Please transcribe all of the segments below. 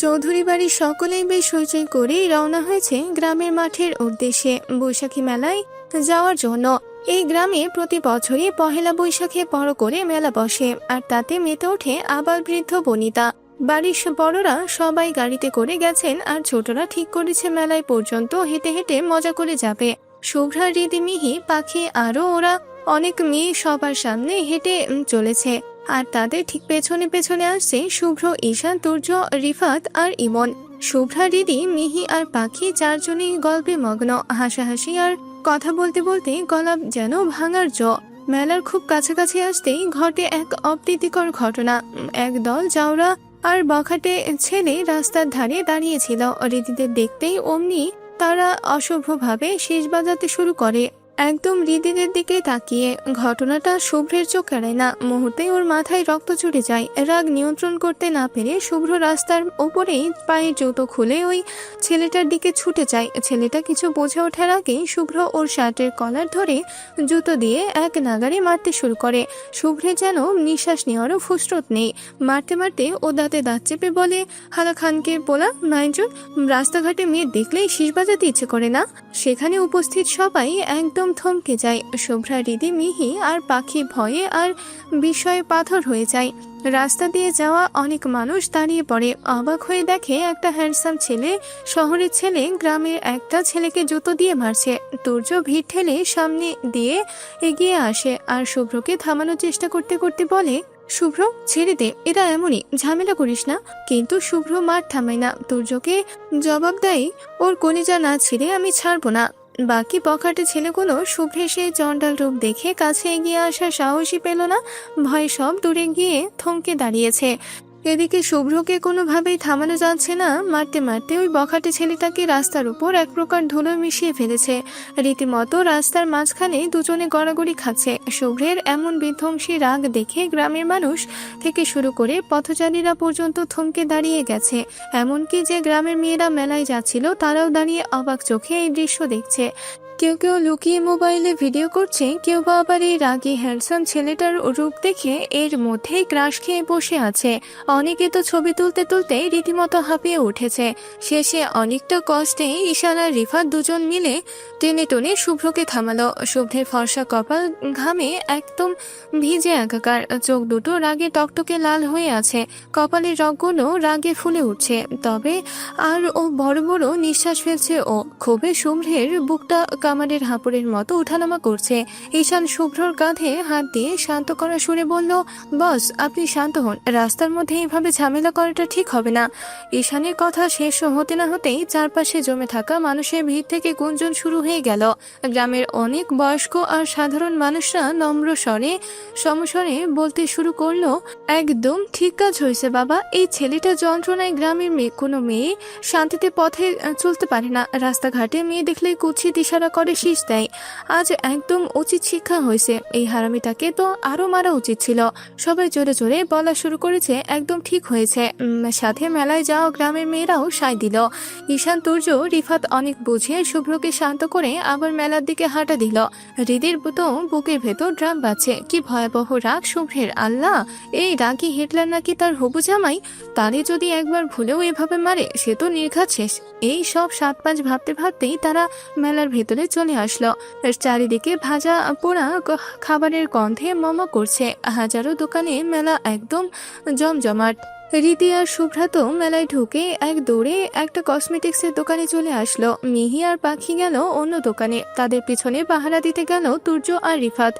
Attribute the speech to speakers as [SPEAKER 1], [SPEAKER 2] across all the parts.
[SPEAKER 1] চৌধুরী বাড়ির সকলেই বেশ হইচই করেই রওনা হয়েছে গ্রামের মাঠের উদ্দেশ্যে বৈশাখী মেলায় যাওয়ার জন্য। এই গ্রামে প্রতি বছরই পহেলা বৈশাখে বড় করে মেলা বসে, আর তাতে মেতে ওঠে আবাল বৃদ্ধ বনিতা। বাড়ির বড়রা সবাই গাড়িতে করে গেছেন, আর ছোটরা ঠিক করেছে মেলায় পর্যন্ত হেঁটে হেঁটে মজা করে যাবে। শুভ্রা, রীতি, মিহি, পাখি আরো ওরা অনেক মেয়ে সবার সামনে হেঁটে চলেছে, আর তাদের ঠিক পেছনে পেছনে আসছে শুভ্র, ঈশান, তুর্য, রিফাত আর ইমন। শুভ্রা, রীতি, মিহি আর পাখি চারজনেই গল্পে মগ্ন, হাসাহাসি আর কথা বলতে বলতে গলা যেন ভাঙার মেলার খুব কাছাকাছি আসতেই ঘটে এক অপ্রীতিকর ঘটনা। একদল জাউরা আর বখাটে ছেলে রাস্তার ধারে দাঁড়িয়েছিল। রীতিদের দেখতেই অমনি তারা অসভ্যভাবে শেষ বাজাতে শুরু করে, একদম হৃদিদের দিকে তাকিয়ে। ঘটনাটা শুভ্রের চোখ এড়ায় না, মুহূর্তেই ওর মাথায় রক্ত চড়ে যায়। রাগ নিয়ন্ত্রণ করতে না পেরে শুভ্র রাস্তার ওপরেই পায়ের জুতো খুলে ওই ছেলেটার দিকে ছুটে যায়। ছেলেটা কিছু বোঝে ওঠার আগেই শুভ্র ওর শার্টের কলার ধরে জুতো দিয়ে এক নাগাড়ে মারতে শুরু করে। শুভ্রের যেন নিঃশ্বাস নেওয়ারও ফুসরত নেই। মারতে মারতে ও দাঁতে দাঁত চেপে বলে, হালা খানকে বলা মাইজুর, রাস্তাঘাটে মেয়ে দেখলেই শীষ বাজাতে ইচ্ছে করে না? সেখানে উপস্থিত সবাই একদম থমকে যায়। শুভ্রা, রীতি, মিহি আর পাখি ভয়ে আর বিস্ময়ে পাথর হয়ে যায়। রাস্তা দিয়ে যাওয়া অনেক মানুষ দাঁড়িয়ে পড়ে, অবাক হয়ে দেখে একটা হ্যান্ডসাম ছেলে, শহরের ছেলে, গ্রামের একটা ছেলেকে জুতো দিয়ে মারছে। তুর্য ভিড় ঠেলে সামনে দিয়ে এগিয়ে আসে আর শুভ্রকে থামানোর চেষ্টা করতে করতে বলে, শুভ্র, ছেড়ে দে, এরা এমনই, ঝামেলা করিস না। কিন্তু শুভ্র মার থামায় না, তুর্যকে জবাব দেয়, ওর কলিজা না ছিঁড়ে আমি ছাড়বো না। বাকি বখাটে ছেলেগুলো শুভ্রের সেই চণ্ডাল রূপ দেখে কাছে এগিয়ে আসার সাহসই পেল না, ভয়ে সব দূরে গিয়ে থমকে দাঁড়িয়েছে। এদিকে শুভ্রকে কোনোভাবেই থামানো যাচ্ছে না, মারতে মারতে ওই বখাটে ছেলেটাকে রাস্তার উপর এক প্রকার ধুলো মিশিয়ে ফেলেছে। রীতিমতো রাস্তার মাঝখানে দুজনে গড়াগড়ি খাচ্ছে। শুভ্রের এমন বিধ্বংসী রাগ দেখে গ্রামের মানুষ থেকে শুরু করে পথচারীরা পর্যন্ত থমকে দাঁড়িয়ে গেছে। এমনকি যে গ্রামের মেয়েরা মেলায় যাচ্ছিল তারাও দাঁড়িয়ে অবাক চোখে এই দৃশ্য দেখছে। কেউ কেউ লুকিয়ে মোবাইলে ভিডিও করছে, কেউ বা আবার এই রাগী হ্যান্ডসাম ছেলেটার রূপ দেখে এর মধ্যেই ক্রাশ খেয়ে বসে আছে। অনেকে তো ছবি তুলতে তুলতে রীতিমতো হাঁপিয়ে উঠেছে। শেষে অনেকটা কষ্টে ঈশান আর রিফাত দুজন মিলে টেনে টেনে শুভ্রকে থামালো। শুভ্রের ফর্সা কপাল ঘামে একদম ভিজে একাকার, চোখ দুটো রাগে টকটকে লাল হয়ে আছে, কপালের রগগুলো রাগে ফুলে উঠছে। তবে আর ও বড় বড় নিঃশ্বাস ফেলছে। ও ক্ষোভে শুভ্রের বুকটা কামারের হাঁপুড়ের মতো উঠানামা করছে। ঈশান শুভ্রর কাঁধে হাত দিয়ে শান্ত করা সুরে বলল, বস, আপনি শান্ত হন, রাস্তার মধ্যে এইভাবে ঝামেলা করাটা ঠিক হবে না। ঈশানের কথা শেষ হতে না হতেই চারপাশে জমে থাকা মানুষের ভিড় থেকে গুঞ্জন শুরু হয়ে গেল। গ্রামের অনেক বয়স্ক আর সাধারণ মানুষরা নম্র স্বরে সমস্বরে বলতে শুরু করলো, একদম ঠিক কাজ হয়েছে বাবা, এই ছেলেটা যন্ত্রণায় গ্রামের কোনো মেয়ে শান্তিতে পথে চলতে পারে না, রাস্তাঘাটে মেয়ে দেখলে কুৎসিত ইশারা করে শীষ দেয়। আজ একদম উচিত শিক্ষা হয়েছে, এই হারামিটাকে তো আরো মারা উচিত ছিল। সবাই জোরে জোরে বলা শুরু করেছে, একদম ঠিক হয়েছে। সাথে মেলায় যাওয়া গ্রামের মেয়েরাও সায় দিল। ঈশান, তুর্য, রিফাত অনেক বুঝিয়ে শুভ্রকে শান্ত করে আবার মেলার দিকে হাঁটা দিল। হৃদির তো বুকের ভেতর ড্রাম বাজছে, কি ভয়াবহ রাগ শুভ্রের! আল্লাহ, এই রাগী হিটলার নাকি তার হবু জামাই, তারে যদি একবার ভুলেও এভাবে মারে সে তো নির্ঘাত শেষ। এই সব 7-5 ভাবতে ভাবতেই তারা মেলার ভেতরে চলে আসলো। চারিদিকে ভাজা পোড়া খাবারের গন্ধে মমা করছে, হাজারো দোকানে মেলা একদম জমজমাট। রীতি আর শুভ্রা তো মেলায় ঢুকে এক দৌড়ে একটা কসমেটিক্সের দোকানে চলে আসলো। মিহি আর পাখি গেল অন্য দোকানে, তাদের পিছনে পাহারা দিতে গেল তুর্য আর রিফাত।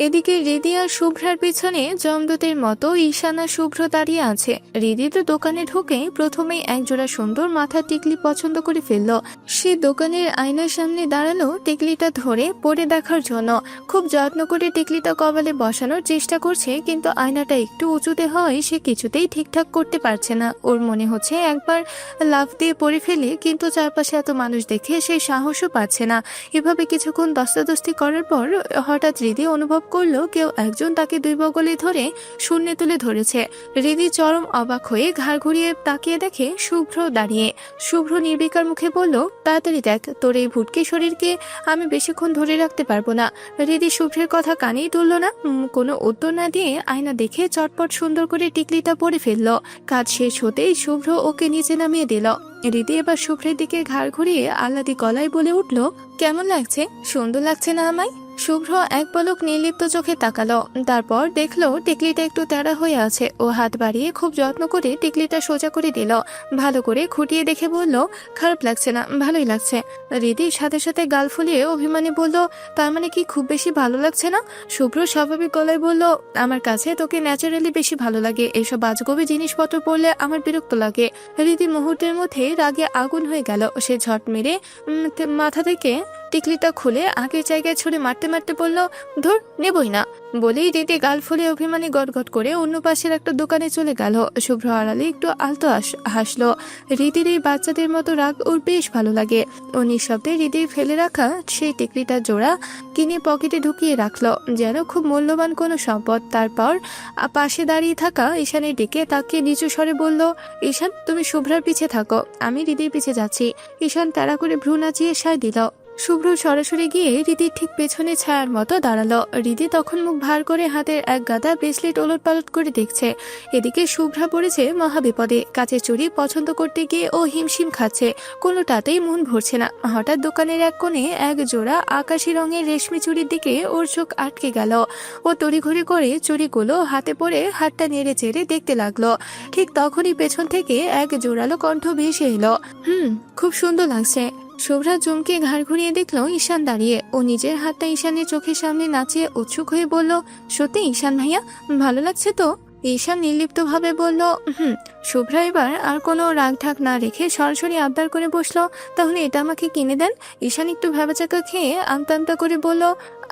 [SPEAKER 1] এদিকে রিদি আর শুভ্রার পিছনে জমদূতের মতো ঈশান আর শুভ্র দাঁড়িয়ে আছে। রিদি তো দোকানে ঢুকে প্রথমেই একজোড়া সুন্দর মাথার টিকলি পছন্দ করে ফেলল। সে দোকানের আয়নার সামনে দাঁড়ালো টিকলিটা ধরে পরে দেখার জন্য। খুব যত্ন করে টিকলিটা কপালে বসানোর চেষ্টা করছে, কিন্তু আয়নাটা একটু উঁচুতে হয় সে কিছুতেই ঠিকঠাক করতে পারছে না। ওর মনে হচ্ছে একবার লাফ দিয়ে পড়ে ফেলে, কিন্তু চারপাশে এত মানুষ দেখে সেই সাহসও পাচ্ছে না। এভাবে কিছুক্ষণ দস্তাদস্তি করার পর হঠাৎ রিদি অনুভব করলো কেউ একজন তাকে দুই বগলে ধরে শূন্যে তুলে ধরেছে। হৃদি চরম অবাক হয়ে ঘাড় ঘুরিয়ে তাকিয়ে দেখে শুভ্র দাঁড়িয়ে। শুভ্র নির্বিকার মুখে বলল, তাড়াতাড়ি দেখ, তোর এই ভুটকি শরীরকে আমি বেশিক্ষণ ধরে রাখতে পারবো না। হৃদি শুভ্রের কথা কানেই তুলল না। কোনো উত্তর না দিয়ে আয়না দেখে চটপট সুন্দর করে টিকলিটা পরে ফেললো। কাজ শেষ হতেই শুভ্র ওকে নিচে নামিয়ে দিল। হৃদি এবার শুভ্রের দিকে ঘাড় ঘুরিয়ে আহ্লাদি গলায় বলে উঠল, কেমন লাগছে? সুন্দর লাগছে না আমায়? শুভ্র এক পলক নির্লিপ্ত চোখে তাকালো, তারপর দেখলো টিকলিটা একটু তেড়া হয়ে আছে। ও হাত বাড়িয়ে খুব যত্ন করে টিকলিটা সোজা করে দিল। ভালো করে খুঁটিয়ে দেখে বলল, খারাপ লাগছে না, ভালোই লাগছে। হৃদির সাথে সাথে গাল ফুলিয়ে অভিমানী বলল, তার মানে কি খুব বেশি ভালো লাগছে না? শুভ্র স্বাভাবিক গলায় বলল, আমার কাছে তোকে ন্যাচারালি বেশি ভালো লাগে, এসব আজগবি জিনিসপত্র পড়লে আমার বিরক্ত লাগে। হৃদি মুহূর্তের মধ্যে রাগে আগুন হয়ে গেল। সে ঝট মেরে মাথা থেকে টিকলিটা খুলে আগের জায়গায় ছুঁড়ে মারতে মারতে বলল, ধুর, নেবই না। বলেই হৃদি গাল ফুলে অভিমানী গটগট করে অন্য পাশের একটা দোকানে চলে গেল। শুভ্র আড়ালে একটু আলতো হাসলো। হৃদির এই বাচ্চাদের মতো রাগ ওর বেশ ভালো লাগে। ও নিঃশব্দে হৃদির ফেলে রাখা সেই টিকলিটার জোড়া কিনে পকেটে ঢুকিয়ে রাখলো, যেন খুব মূল্যবান কোনো সম্পদ। তারপর পাশে দাঁড়িয়ে থাকা ঈশানের দিকে তাকিয়ে নিচু স্বরে বলল, ঈশান, তুমি শুভ্রার পিছে থাকো, আমি হৃদির পিছে যাচ্ছি। ঈশান তাড়া করে ভ্রু নাচিয়ে সায় দিল। শুভ্র সরাসরি গিয়ে হৃদির ঠিক পেছনে ছায়ার মতো দাঁড়ালো। হৃদি তখন মুখ ভার করে হাতের এক গাদা ব্রেসলেট ওলট পালট করে দেখছে। এদিকে শুভ্রা পড়েছে মহাবিপদে। কাচের চুড়ি পছন্দ করতে গিয়ে ও হিমশিম খাচ্ছে, কোনোটাতেই মন ভরছে না। হঠাৎ দোকানের এক কোণে এক জোড়া আকাশি রঙের রেশমি চুড়ির দিকে ওর চোখ আটকে গেল। ও তড়িঘড়ি করে চুড়িগুলো হাতে পরে হাতটা নেড়ে চেড়ে দেখতে লাগলো। ঠিক তখনই পেছন থেকে এক জোরালো কণ্ঠ ভেসে এলো, খুব সুন্দর লাগছে। শুভ্রা চমকে ঘাড় ঘুরিয়ে দেখলো ঈশান দাঁড়িয়ে। ও নিজের হাতটা ঈশানের চোখের সামনে নাচিয়ে উৎসুক হয়ে বলল, সত্যি ঈশান ভাইয়া, ভালো লাগছে তো? ঈশান নির্লিপ্ত ভাবে বলল, শুভ্রা এবার আর কোনো রাগ ঢাক না রেখে সরাসরি আবদার করে বসলো, তাহলে এটা আমাকে কিনে দেন। ঈশান একটু ভেবাচাকা খেয়ে আমতা আমতা করে বলল,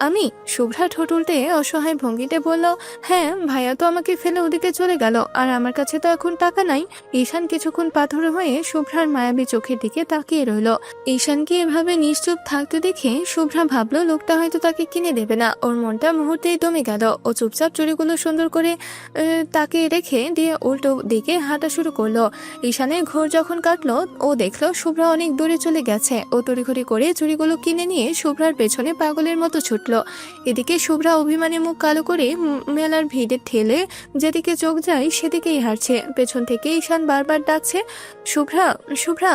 [SPEAKER 1] আমি? শুভ্রা ঠোঁট উল্টে অসহায় ভঙ্গিতে বলল, হ্যাঁ, ভাইয়া তো আমাকে ফেলে ওদিকে চলে গেল, আর আমার কাছে তো এখন টাকা নাই। ঈশান কিছুক্ষণ পাথর হয়ে শুভ্রার মায়াবী চোখের দিকে তাকিয়ে রইল। ঈশানকে এভাবে নিশ্চুপ থাকতে দেখে শুভ্রা ভাবলো লোকটা হয়তো তাকে কিনে দেবে না। ওর মনটা মুহূর্তেই দমে গেল। ও চুপচাপ চুড়িগুলো সুন্দর করে তাকে রেখে দিয়ে উল্টো দিকে হাঁটা শুরু করলো। ঈশানের ঘোর যখন কাটলো, ও দেখলো শুভ্রা অনেক দূরে চলে গেছে। ও তড়িঘড়ি করে চুড়িগুলো কিনে নিয়ে শুভ্রার পেছনে পাগলের মতো ছুটলো। এদিকে শুভ্রা অভিমানে মুখ কালো করে মেলার ভিড়ে ঠেলে যেদিকে চোখ যায় সেদিকেই হারছে। পেছন থেকে ঈশান বারবার ডাকছে, শুভ্রা, শুভ্রা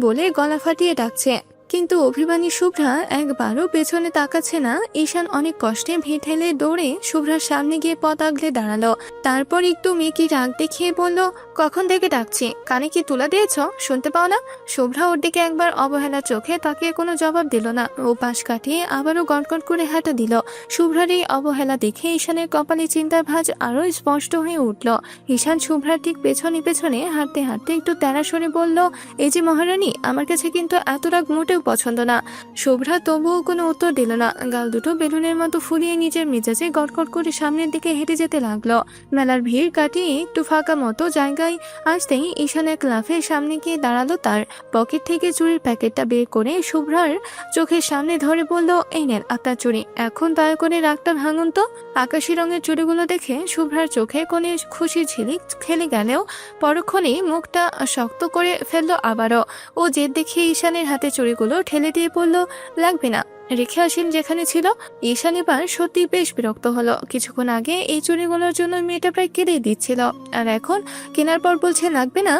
[SPEAKER 1] বলে গলা ফাটিয়ে ডাকছে, কিন্তু অভিমানী শুভ্রা একবারও পেছনে তাকাচ্ছে না। ঈশান অনেক কষ্টে ভিড় ঠেলে দৌড়ে শুভ্রার সামনে গিয়ে পথ আগলে দাঁড়ালো। তারপর একটু মেকি রাগ দেখিয়ে বলল, কখন থেকে ডাকছি, কানে কি তুলা দিয়েছ, শুনতে পাও না? শুভ্রা ওর দিকে একবার অবহেলা চোখে তাকিয়ে কোনো জবাব দিল না। ও পাশ কাটিয়ে আবারও গটগট করে হাঁটা দিল। শুভ্রার এই অবহেলা দেখে ঈশানের কপালে চিন্তার ভাঁজ আরো স্পষ্ট হয়ে উঠল। ঈশান শুভ্রার ঠিক পেছনে পেছনে হাঁটতে হাঁটতে একটু তেড়া সরে বলল, এই যে মহারানী, আমার কাছে কিন্তু এত রাগ মোটেও পছন্দ না। শুভ্রা তবুও কোনো উত্তর দিল না। গাল দুটো বেলুনের মতো ফুলিয়ে নিজের মেজাজে গটগট করে সামনের দিকে হেঁটে যেতে লাগলো। মেলার ভিড় কাটিয়ে একটু ফাঁকা মতো জায়গায় আসতেই ঈশান এক লাফে সামনে গিয়ে দাঁড়ালো। তার পকেট থেকে চুরির প্যাকেটটা বের করে শুভ্রার চোখের সামনে ধরে বলল, এই নেন আপনার চুড়ি, এখন দয়া করে রাগটা ভাঙুন তো। আকাশি রঙের চুড়িগুলো দেখে শুভ্রার চোখে কোণে খুশির ঝিলিক খেলে গেলেও পরক্ষণেই মুখটা শক্ত করে ফেললো আবারও। ও জেদ দেখিয়ে ঈশানের হাতে চুড়িগুলো ঠেলে দিয়ে বলল, লাগবে না, রেখে আসেন যেখানে ছিল। ঈশান এবার সত্যি বেশ বিরক্ত হলো। কিছুক্ষণ আগে এই চুড়িগুলোর জন্য মেয়েটা প্রায় কেঁদেই দিচ্ছিল, আর এখন কেনার পর বলছে লাগবে না।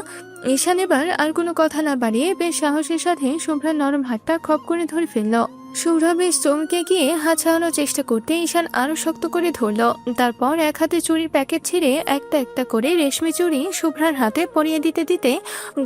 [SPEAKER 1] ঈশান এবার আর কোনো কথা না বাড়িয়ে বেশ সাহসের সাথে শুভ্রার নরম হাতটা খপ করে ধরে ফেললো। শুভ্রা বেশ চমকে গিয়ে হাত ছাড়ানোর চেষ্টা করতে ঈশান আরো শক্ত করে ধরলো। তারপর এক হাতে চুড়ির প্যাকেট ছিঁড়ে একটা একটা করে রেশমি চুড়ি শুভ্রার হাতে পরিয়ে দিতে দিতে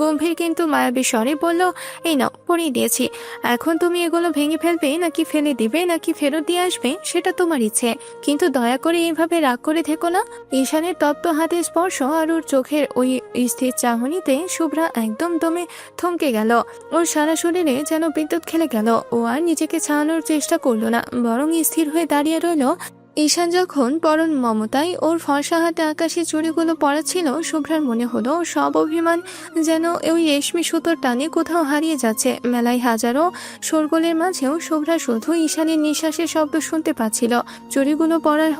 [SPEAKER 1] গম্ভীর কিন্তু মায়াবী স্বরে বলল, এই নাও, পরিয়ে দিয়েছি, এখন তুমি এগুলো ভেঙে ফেলবে নাকি ফেলে দিবে নাকি ফেরত দিয়ে আসবে সেটা তোমার ইচ্ছে, কিন্তু দয়া করে এইভাবে রাগ করে থেকো না। ঈশানের তপ্ত হাতে স্পর্শ আর ওর চোখের ওই স্থির চাহনিতে শুভ্রা একদম দমে থমকে গেল। ওর সারা শরীরে যেন বিদ্যুৎ খেলে গেল। ও আর নিজেকে ছাড়ানোর চেষ্টা করলো না, বরং স্থির হয়ে দাঁড়িয়ে রইল। ঈশান যখন পরম মমতায় ওর ফর্সা হাতে আকাশে চুড়িগুলো পড়াচ্ছিল, শুভ্রার মনে হলো সব অভিমান যেন ওই রেশমি সুতোর টানে কোথাও হারিয়ে যাচ্ছে। মেলায় হাজারো শোরগোলের মাঝেও শুভ্রা শুধু ঈশানের নিঃশ্বাসের শব্দ শুনতে পাচ্ছিল। চুড়িগুলো পরার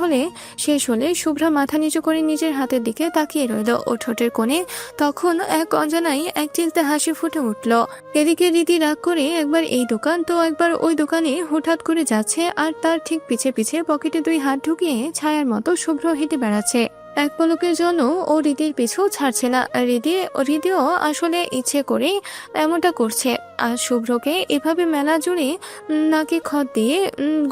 [SPEAKER 1] শেষ হলে শুভ্রা মাথা নিচু করে নিজের হাতের দিকে তাকিয়ে রইল। ও ঠোঁটের কোণে তখন এক অজানাই এক চিলতে হাসি ফুটে উঠল। এদিকে রীতি রাগ করে একবার এই দোকান তো একবার ওই দোকানে হুটহাট করে যাচ্ছে, আর তার ঠিক পিছে পিছে পকেটে 2 হাত ঢুকিয়ে ছায়ার মতো শুভ্র হেঁটে বেড়াচ্ছে। এক পলকের জন্য ও রীতির পিছু ছাড়ছে না। রীতিও আসলে ইচ্ছে করে এমনটা করছে। আর শুভ্রকে এভাবে মেলা জুড়ে নাকে খত দিয়ে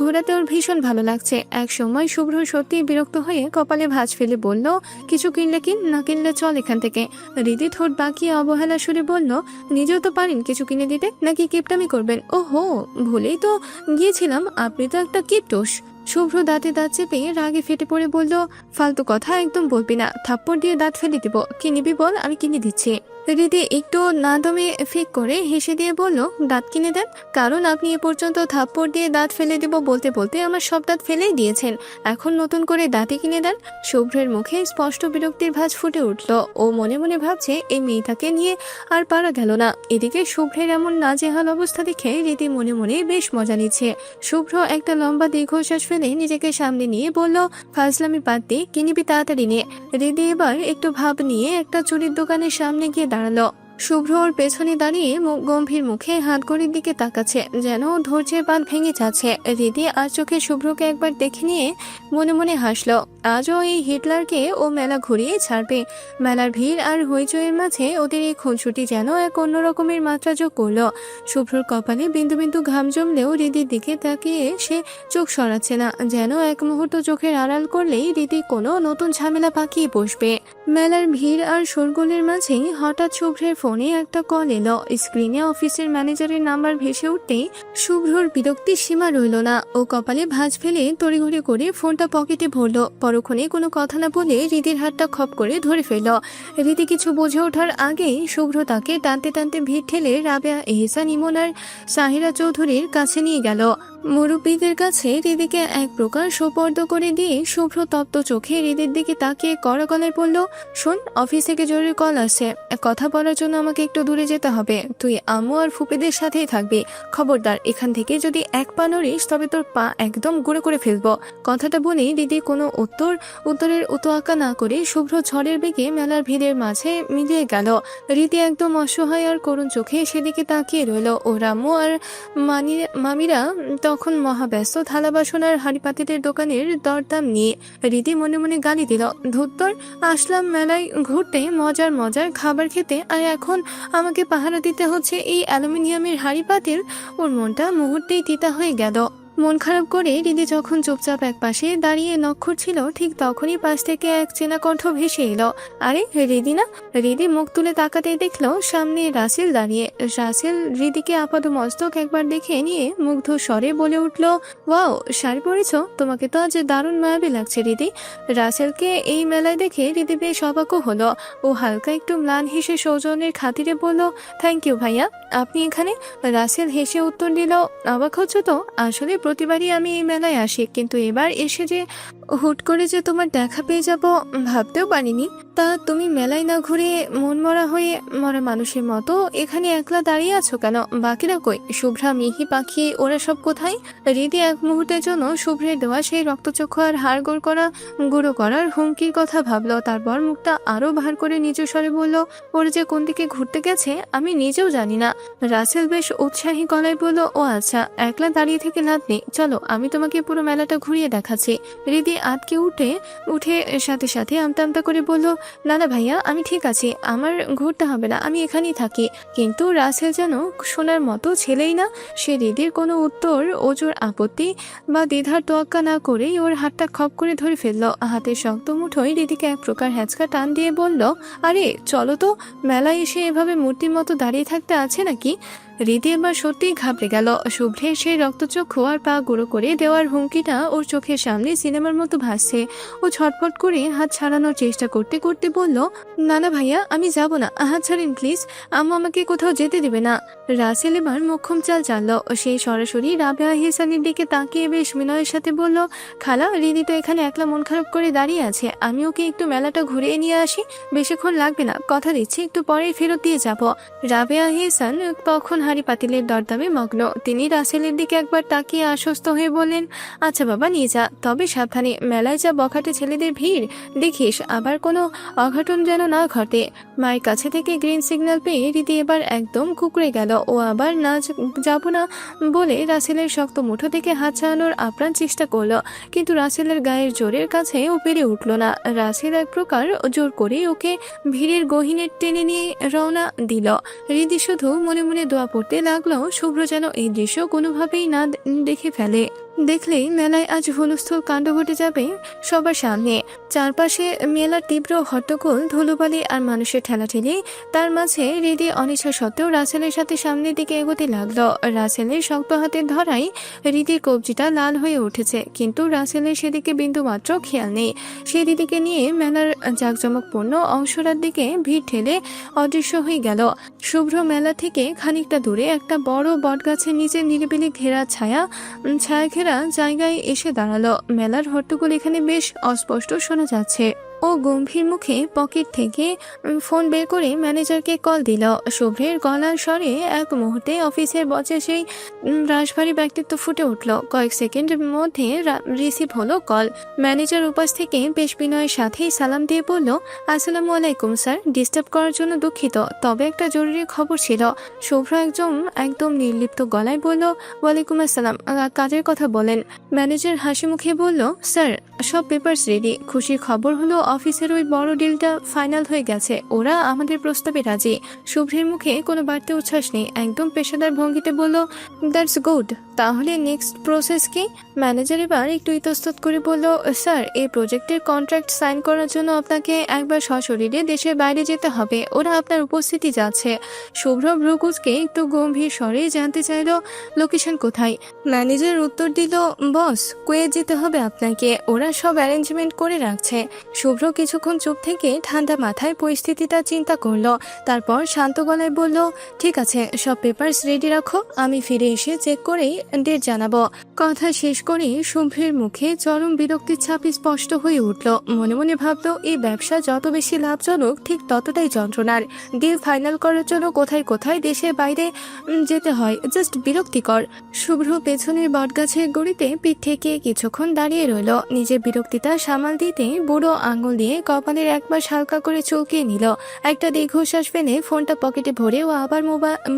[SPEAKER 1] ঘোরাতে ওর ভীষণ ভালো লাগছে। এক সময় শুভ্র সত্যি বিরক্ত হয়ে কপালে ভাঁজ ফেলে বলল, কিছু কিনলে কিন, না কিনলে চল এখান থেকে। রীতি ঠোঁট বাঁকিয়ে অবহেলা সুরে বলল, নিজেও তো পারেন কিছু কিনে দিতে, নাকি কিপটামি করবেন? ও হো, ভুলেই তো গিয়েছিলাম, আপনি তো একটা কিপটোস। শুভ্র দাঁতে দাঁত চেপে রাগে ফেটে পড়ে বলল, ফালতু কথা একদম বলবি না, থাপ্পড় দিয়ে দাঁত ফেলে দিব। কি নিবি বল, আমি কিনে দিচ্ছি। রীতি একটু না দমে ফিক করে হেসে দিয়ে বলল, দাঁত কিনে দেন, কারণ আপনি এ পর্যন্ত থাপ্পড় দিয়ে দাঁত ফেলে দিব বলতে বলতে আমার সব দাঁত ফেলেই দিয়েছেন, এখন নতুন করে দাঁতে কিনে দেন। শুভ্রের মুখে স্পষ্ট বিরক্তির ভাঁজ ফুটে উঠল। ও মনে মনে ভাবছে এই মেয়েটাকে নিয়ে আর পারা গেল না। এদিকে শুভ্রের এমন নাজেহাল অবস্থা দেখে রীতি মনে মনে বেশ মজা নিচ্ছে। শুভ্র একটা লম্বা দীর্ঘশ্বাস ফেলে নিজেকে সামনে নিয়ে বলল, ফাজলামি বাদ দিয়ে কিনিবি তাড়াতাড়ি নিয়ে। রীতি এবার একটু ভাব নিয়ে একটা চুরির দোকানের সামনে গিয়ে দাঁড়ালো। শুভ্র ওর পেছনে দাঁড়িয়ে গম্ভীর মুখে হাত ঘড়ির দিকে তাকাচ্ছে, যেন ধৈর্যের বাঁধ ভেঙে যাচ্ছে। রীতি আর চোখে শুভ্রকে একবার দেখে নিয়ে মনে মনে হাসলো। আজও এই হিটলারকে ও মেলা ঘুরিয়ে ছাড়বে। মেলার ভিড় আর হইচইয়ের মাঝে ওদের এই খুনসুটি যেন এক অন্য রকমের মাত্রা যোগ করলো। শুভ্রর কপালে বিন্দু বিন্দু ঘাম জমলেও রীতির দিকে তাকিয়ে সে চোখ সরাচ্ছে না, যেন এক মুহূর্ত চোখের আড়াল করলেই রীতি কোনো নতুন ঝামেলা পাকিয়ে বসবে। মেলার ভিড় আর শোরগোলের মাঝেই হঠাৎ শুভ্রের ফোনে একটা কল এলো। স্ক্রিনে অফিসের ম্যানেজারের নাম্বার ভেসে উঠতেই শুভ্রর বিরক্তির সীমা রইল না। ও কপালে ভাঁজ ফেলে তড়িঘড়ি করে ফোনটা পকেটে ভরল। পরক্ষণে কোনো কথা না বলে রীতির হাতটা খপ করে ধরে ফেলল। রীতি কিছু বুঝে ওঠার আগেই শুভ্র তাকে টানতে টানতে ভিড় ঠেলে রাবেয়া, এহসান, ইমন আর সাহিরা চৌধুরীর কাছে নিয়ে গেল। মুরব্বীদের কাছে রীতিকে এক প্রকার সোপর্দ করে দিয়ে শুভ্র তপ্ত চোখে রীতির দিকে তাকিয়ে কড়া গলায় বলল, শোন, অফিস থেকে জরুরি কল আসছে, কথা বলার জন্য আমাকে একটু দূরে যেতে হবে। তুই আম্মু আর ফুপিদের সাথেই থাকবি। খবরদার, এখান থেকে যদি এক পা নড়িস তবে তোর পা একদম গুঁড়ো করে ফেলবো। কথাটা বলেই রীতি কোনো উত্তরের উতোয়াক্কা না করে শুভ্র ঝড়ের বেগে মেলার ভিড়ের মাঝে মিলিয়ে গেল। রীতি একদম অসহায় আর করুণ চোখে সেদিকে তাকিয়ে রইল। ও আম্মু আর মামিরা তখন মহাব্যস্ত থালা বাসন আর হাঁড়ি পাতিলের দোকানের দরদাম নিয়ে। রীতি মনে মনে গালি দিল, ধুত্তর, আসলাম মেলায় ঘুরতে, মজার মজার খাবার খেতে, আর এখন আমাকে পাহারা দিতে হচ্ছে এই অ্যালুমিনিয়ামের হাঁড়ি পাতিল। ওর মনটা মুহূর্তেই তিতা হয়ে গেল। মন খারাপ করে রীতি যখন চুপচাপ এক পাশে দাঁড়িয়ে নখ খুঁড়ছিল, ঠিক তখনই পাশ থেকে এক চেনা কণ্ঠ ভেসে এলো। আরে রীতি না? রীতি মুখ তুলে তাকাতেই দেখলো সামনে রাসেল দাঁড়িয়ে। রাসেল রীতিকে আপাদমস্তক একবার দেখে নিয়ে মুগ্ধ স্বরে বলে উঠল, ওয়াও, শাড়ি পরেছো, তোমাকে তো আজ দারুণ মায়াবী লাগছে রীতি। রাসেলকে এই মেলায় দেখে রীতি বেশ অবাকও হলো। ও হালকা একটু ম্লান হেসে সৌজন্যের খাতিরে বলল, থ্যাংক ইউ ভাইয়া, আপনি এখানে? রাসেল হেসে উত্তর দিল, অবাক হচ্ছ তো? আসলে প্রতিবারই আমি এই মেলায় আসি, কিন্তু এবার এসে যে হুট করে যে তোমার দেখা পেয়ে যাব ভাবতেও পারিনি। তা তুমি মেলায় না ঘুরে মন মরা হয়ে মরা মানুষের মতো এখানে একলা দাঁড়িয়ে আছো কেন? বাকিরা কই? শুভ্রা, মিহি, পাখি, ওরা সব কোথায়? রীতি এক মুহূর্তের জন্য শুভ্রের দেওয়া সেই রক্তচক্ষু আর হাড় গুঁড়ো করার হুমকির কথা ভাবলো। তারপর মুখটা আরো ভার করে নিচু স্বরে বলল, ওরা যে কোন দিকে ঘুরতে গেছে আমি নিজেও জানি না। রাসেল বেশ উৎসাহী গলায় বলল, ও আচ্ছা, একলা দাঁড়িয়ে থেকে লাভ নেই, চলো আমি তোমাকে পুরো মেলাটা ঘুরিয়ে দেখাচ্ছি। রীতি আটকে উঠে সাথে সাথে আমতা আমতা করে বলল, না না ভাইয়া, আমি ঠিক আছি, আমার ঘুরতে হবে না, আমি এখানেই থাকি। কিন্তু রাসেল যেন শোনার মতো ছেলেই না। সে রীতির কোনো উত্তর, ওজোর আপত্তি বা দ্বিধার তোয়াক্কা না করেই ওর হাতটা খপ করে ধরে ফেললো। হাতের শক্ত মুঠোয় রীতিকে এক প্রকার হ্যাঁচকা টান দিয়ে বলল, আরে চলো তো, মেলায় এসে এভাবে মূর্তির মতো দাঁড়িয়ে থাকতে আছে নাকি? রীতি এবার সত্যিই ঘাবড়ে গেল। শুভ্রের সেই রক্তচক্ষু আর পা গুঁড়ো করে দেওয়ার হুমকিটা ওর চোখের সামনে সিনেমার মতো ভাসছে। ও ছটফট করে হাত ছাড়ানোর চেষ্টা করতে করতে করতে বলল, না না ভাইয়া, আমি যাব না, হাত ছাড়েন প্লিজ, আম্মু আমাকে কোথাও যেতে দিবে না। রাসেল এবার মোক্ষম চাল চাললো। সেই সরাসরি রাবেয়া এহসানের দিকে তাকিয়ে বেশ বিনয়ের সাথে বলল, খালা, রিদি তো এখানে একলা মন খারাপ করে দাঁড়িয়ে আছে, আমি ওকে একটু মেলাটা ঘুরিয়ে নিয়ে আসি, বেশিক্ষণ লাগবে না, কথা দিচ্ছি একটু পরেই ফেরত দিয়ে যাব। রাবেয়া এহসান তখন হাঁড়ি পাতিলের দরদামে মগ্ন। তিনি রাসেলের দিকে একবার তাকিয়ে আশ্বস্ত হয়ে বললেন, আচ্ছা বাবা, নিয়ে যা, তবে সাবধানে, মেলায় যা বখাটে ছেলেদের ভিড়, দেখিস আবার কোনো অঘটন যেন না ঘটে। মায়ের কাছে থেকে গ্রিন সিগন্যাল পেয়ে রীতি এবার একদম কুকড়ে গেল। ও আবার না যাব না বলে রাসেলের শক্ত মুঠো থেকে হাত ছাড়ানোর আপ্রাণ চেষ্টা করলো, কিন্তু রাসেলের গায়ের জোরের কাছে ও পেরে উঠল না। রাসেল এক প্রকার জোর করে ওকে ভিড়ের গহীনে টেনে নিয়ে রওনা দিল। রীতি শুধু মনে মনে দোয়া পড়তে লাগলো, শুভ্র যেন এই দৃশ্য কোনোভাবেই না দেখে ফেলে। দেখলেই মেলায় আজ হুলস্থুল কাণ্ড ঘটে যাবে সবার সামনে। চারপাশে মেলার তীব্র হট্টগোল, ধুলোবালি আর মানুষের ঠেলাঠেলি, তার মাঝে রিদি অনিচ্ছা সত্ত্বেও রাসেলের সাথে সামনের দিকে এগোতে লাগলো। রাসেলের শক্ত হাতের ধরাই রিদির কবজিটা লাল হয়ে উঠেছে, কিন্তু রাসেলের সেদিকে বিন্দুমাত্র খেয়াল নেই। সে রিদিকে নিয়ে মেলার জাঁকজমকপূর্ণ অংশটার দিকে ভিড় ঠেলে অদৃশ্য হয়ে গেল। শুভ্র মেলা থেকে খানিকটা দূরে একটা বড় বটগাছের নিচে নিরিবিলি ঘেরা ছায়া ঘেরা জায়গায় এসে দাঁড়ালো। মেলার হট্টগোল এখানে বেশ অস্পষ্ট শোনা যাচ্ছে। ও গম্ভীর মুখে পকেট থেকে ফোন বের করে ম্যানেজারকে কল দিল। শুভ্রের গলার স্বরে এক মুহূর্তে অফিসের বসে সেই রাশভারী ব্যক্তিত্ব ফুটে উঠল। কয়েক সেকেন্ডের মধ্যে রিসিভ হলো কল। ম্যানেজার উপাস থেকে বেশ বিনয়ের সাথেই সালাম দিয়ে বলল, আসসালামু আলাইকুম স্যার, ডিস্টার্ব করার জন্য দুঃখিত, তবে একটা জরুরি খবর ছিল। শুভ্র একদম নির্লিপ্ত গলায় বলল, ওয়ালাইকুম আসসালাম, কাজের কথা বলেন। ম্যানেজার হাসি মুখে বলল, স্যার সব পেপারস রেডি, খুশির খবর হলো অফিসের ওই বড় ডিলটা ফাইনাল হয়ে গেছে, ওরা আমাদের প্রস্তাবে রাজি। শুভ্রের মুখে কোনো বাড়তি উচ্ছ্বাস নেই, একদম পেশাদার ভঙ্গিতে বলল, দ্যাটস গুড, তাহলে নেক্সট প্রসেস কি? ম্যানেজার এবার একটু ইতস্তত করে বলল, স্যার এই প্রজেক্টের কন্ট্রাক্ট সাইন করার জন্য আপনাকে একবার সশরীরে দেশের বাইরে যেতে হবে, ওরা আপনার উপস্থিতি যাচ্ছে। শুভ্র ভ্রুকুচকে একটু গম্ভীর স্বরে জানতে চাইল, লোকেশন কোথায়? ম্যানেজার উত্তর দিল, বস, কুয়েত যেতে হবে আপনাকে, ওরা সব অ্যারেঞ্জমেন্ট করে রাখছে। শুভ্র কিছুক্ষণ চুপ থেকে ঠান্ডা মাথায় পরিস্থিতিটা চিন্তা করলো, তারপর শান্ত গলায় বলল, ঠিক আছে, সব পেপারস রেডি রাখো, আমি ফিরে এসে চেক করেই ডেট জানাবো। কথা শেষ করে শুভ্রের মুখে চরম বিরক্তির ছাপ স্পষ্ট হয়ে উঠল। মনে মনে ভাবলো, এই ব্যবসা যত বেশি লাভজনক ঠিক ততটাই যন্ত্রণার। ডিল ফাইনাল করার জন্য কোথায় কোথায় দেশের বাইরে যেতে হয়, জাস্ট বিরক্তিকর। শুভ্র পেছনের বটগাছের গড়িতে পিঠ থেকে কিছুক্ষণ দাঁড়িয়ে রইল। নিজের বিরক্তিটা সামাল দিতে বুড়ো আঙুল দিয়ে কপালের একবার হালকা করে চৌকিয়ে নিল। একটা দীর্ঘশ্বাস ফেলে ফোনটা পকেটে ভরে ও আবার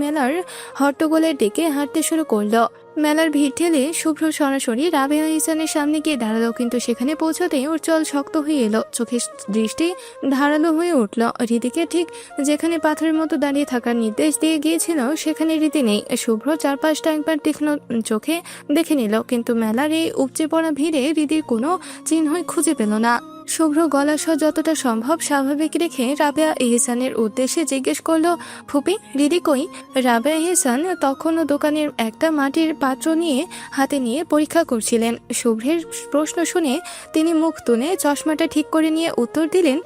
[SPEAKER 1] মেলার হট্টগোলের দিকে হাঁটতে শুরু করলো। মেলার ভিড় ঠেলে শুভ্র সরাসরি রাবেয়া ইহসানের সামনে গিয়ে দাঁড়ালো, কিন্তু সেখানে পৌঁছতে ওর চল শক্ত হয়ে এলো। চোখের দৃষ্টি ধারালো হয়ে উঠল। রীতিকে ঠিক যেখানে পাথরের মতো দাঁড়িয়ে থাকার নির্দেশ দিয়ে গিয়েছিল সেখানে রীতি নেই। শুভ্র চারপাশটা একবার তীক্ষ্ণ চোখে দেখে নিল, কিন্তু মেলার এই উপচে পড়া ভিড়ে রীতির কোনো চিহ্নই খুঁজে পেল না। শুভ্র গলা স্বর যতটা সম্ভব স্বাভাবিক রেখে রাবেয়া এহসানের উদ্দেশ্যে জিজ্ঞেস করলো, ফুপি, রিদি কই? রাবেয়া এহসান তখনও দোকানের একটা মাটির পাত্র হাতে নিয়ে পরীক্ষা করছিলেন। শুভ্রের প্রশ্ন শুনে তিনি মুখ তুলে চশমাটা ঠিক করে নিয়ে উত্তর দিলেন,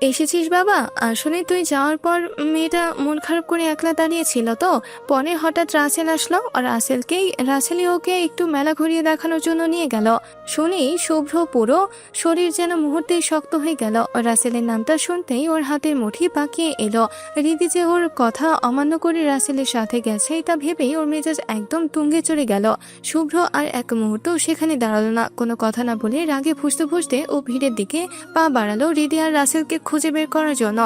[SPEAKER 1] এসেছিস বাবা? আসলে তুই যাওয়ার পর মেয়েটা মন খারাপ করে একলা দাঁড়িয়েছিল, তো পরে হঠাৎ রাসেল আসলো, আর রাসেলই ওকে একটু মেলা ঘুরিয়ে দেখানোর জন্য নিয়ে গেল। শুনেই শুভ্র পুরো শরীর যেন মুহূর্তে শক্ত হয়ে গেল। রাসেলের নামটা শুনতেই ওর হাতের মুঠি পাকিয়ে এলো। রীতি যে ওর কথা অমান্য করে রাসেলের সাথে গেছে তা ভেবেই ওর মেজাজ একদম তুঙ্গে চড়ে গেল। শুভ্র আর এক মুহূর্ত সেখানে দাঁড়ালো না। কোনো কথা না বলে রাগে ফুঁসতে ফুঁসতে ও ভিড়ের দিকে পা বাড়ালো রীতি আর রাসেলকে খুঁজে বের করার জন্য।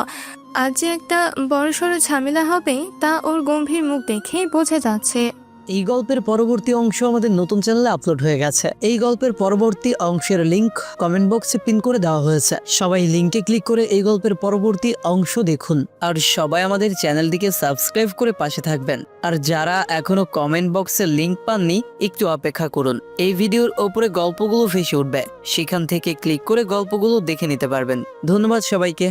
[SPEAKER 1] আজ যে একটা বড়সড় ঝামেলা হবে তা ওর গম্ভীর মুখ দেখে বোঝা যাচ্ছে।
[SPEAKER 2] এই গল্পের পরবর্তী অংশ আমাদের নতুন চ্যানেলে আপলোড হয়ে গেছে। এই গল্পের পরবর্তী অংশের লিংক কমেন্ট বক্সে পিন করে দেওয়া হয়েছে। সবাই লিংকে ক্লিক করে এই গল্পের পরবর্তী অংশ দেখুন। আর সবাই আমাদের চ্যানেলটিকে সাবস্ক্রাইব করে পাশে থাকবেন। আর যারা এখনো কমেন্ট বক্সে লিংক পাননি, একটু অপেক্ষা করুন। এই ভিডিওর ওপরে গল্পগুলো ভেসে উঠবে, সেখান থেকে ক্লিক করে গল্পগুলো দেখে নিতে পারবেন। ধন্যবাদ সবাইকে।